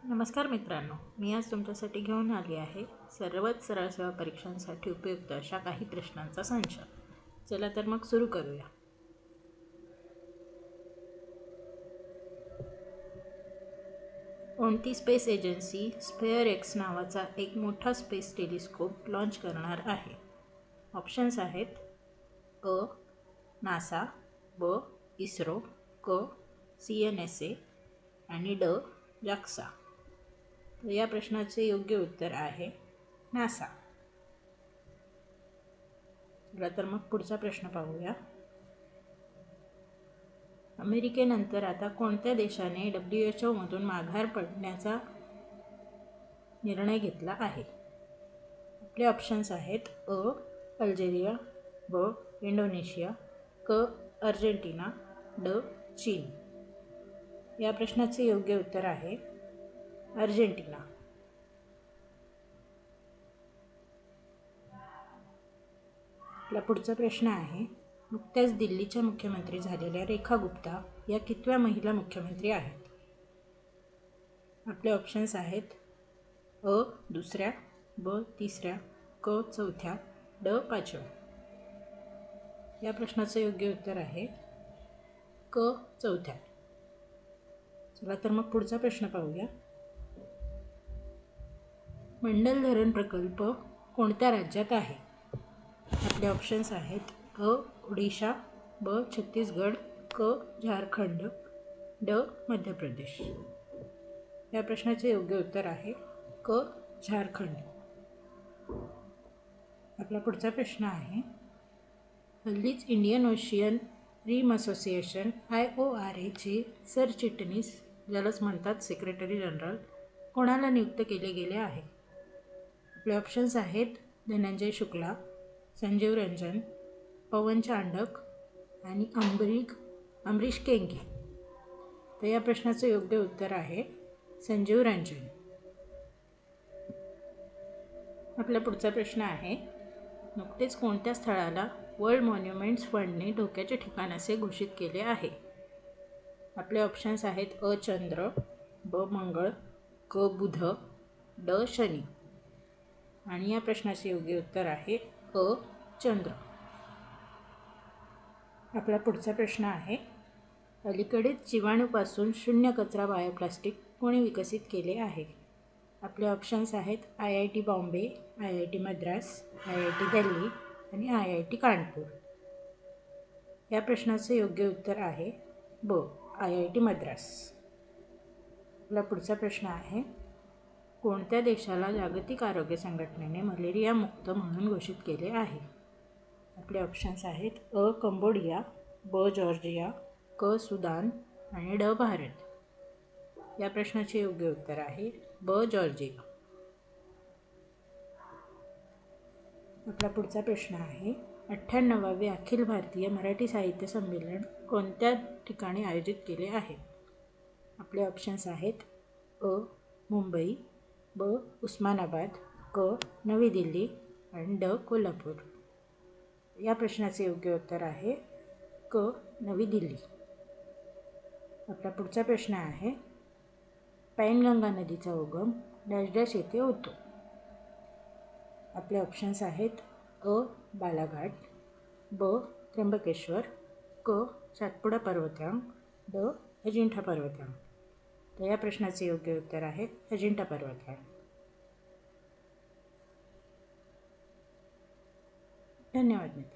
नमस्कार मित्रांनो, मी आज तुमच्यासाठी घेऊन आली आहे सर्वच सरळ सेवा परीक्षांसाठी उपयुक्त अशा काही प्रश्नांचा संच। चला तर मग सुरू करूया। कोणती स्पेस एजन्सी स्फेअर एक्स नावाचा एक मोठा स्पेस टेलिस्कोप लॉन्च करणार आहे? ऑप्शन्स आहेत अ. नासा, ब. इस्रो, क. CNSA आणि ड. JAXA। तर या प्रश्नाचे योग्य उत्तर आहे नासा। चला तर मग पुढचा प्रश्न पाहूया। अमेरिकेनंतर आता कोणत्या देशाने WHO मधून माघार पडण्याचा निर्णय घेतला आहे? आपले ऑप्शन्स आहेत अ. अल्जेरिया, ब. इंडोनेशिया, क. अर्जेंटिना, ड. चीन। या प्रश्नाचे योग्य उत्तर आहे अर्जेंटिना। आपला पुढचा प्रश्न आहे, नुकत्याच दिल्लीच्या मुख्यमंत्री झालेल्या रेखा गुप्ता या कितव्या महिला मुख्यमंत्री आहेत? आपले ऑप्शन्स आहेत अ. दुसऱ्या, ब. तिसऱ्या, क. चौथ्या, ड. पाचव्या। या प्रश्नाचे योग्य उत्तर आहे क. चौथ्या। चला तर मग पुढचा प्रश्न पाहूया। मंडल धरण प्रकल्प कोणत्या राज्यात आहे? आपले ऑप्शन्स आहेत अ. ओडिशा, ब. छत्तीसगड, क. झारखंड, ड. मध्य प्रदेश। या प्रश्नाचे योग्य उत्तर आहे क. झारखंड। आपला पुढचा प्रश्न आहे, हल्लीच इंडियन ओशियन रिम असोसिएशन IORA चे सरचिटणीस, ज्यालाच म्हणतात सेक्रेटरी जनरल, कोणाला नियुक्त केले गेले आहे? आपले ऑप्शन्स आहेत धनंजय शुक्ला, संजीव रंजन, पवन चांडक आणि अमरीश केंगे। तर या प्रश्नाचे योग्य उत्तर आहे संजीव रंजन। आपला पुढचा प्रश्न आहे, नुकतेच कोणत्या स्थळाला वर्ल्ड मॉन्युमेंट्स फंडने धोक्याचे ठिकाण असे घोषित केले आहे? आपले ऑप्शन्स आहेत अ. चंद्र, ब. मंगळ, क. बुध, ड. शनी। आणि या प्रश्नाचे योग्य उत्तर आहे अ. चंद्र। आपला पुढचा प्रश्न आहे, अलीकडेच जीवाणूपासून शून्य कचरा बायोप्लास्टिक कोणी विकसित केले आहे? आपले ऑप्शन्स आहेत IIT Bombay, IIT Madras, IIT Delhi आणि IIT कानपूर। या प्रश्नाचे योग्य उत्तर आहे ब. IIT मद्रास। आपला पुढचा प्रश्न आहे, कोणत्या देशाला जागतिक आरोग्य संघटनेने मलेरिया मुक्त म्हणून घोषित केले आहे? आपले ऑप्शन्स आहेत अ. कंबोडिया, ब. जॉर्जिया, क. सुदान आणि ड. भारत। या प्रश्नाचे योग्य उत्तर आहे ब. जॉर्जिया। आपला पुढचा प्रश्न आहे, 98वे अखिल भारतीय मराठी साहित्य संमेलन कोणत्या ठिकाणी आयोजित केले आहे? आपले ऑप्शन्स आहेत अ. मुंबई, ब. उस्मानाबाद, क. नवी दिल्ली आणि ड. कोल्हापूर। या प्रश्नाचे योग्य उत्तर आहे क. नवी दिल्ली। आपला पुढचा प्रश्न आहे, पैनगंगा नदीचा उगम डॅश डॅश येथे होतो? आपले ऑप्शन्स आहेत अ. बालाघाट, ब. त्र्यंबकेश्वर, क. सातपुडा पर्वतरांग, ड. अजिंठा पर्वतरांग। तर या प्रश्नाचे योग्य उत्तर आहे अजिंठा पर्वतरांग। धन्यवाद मित्र।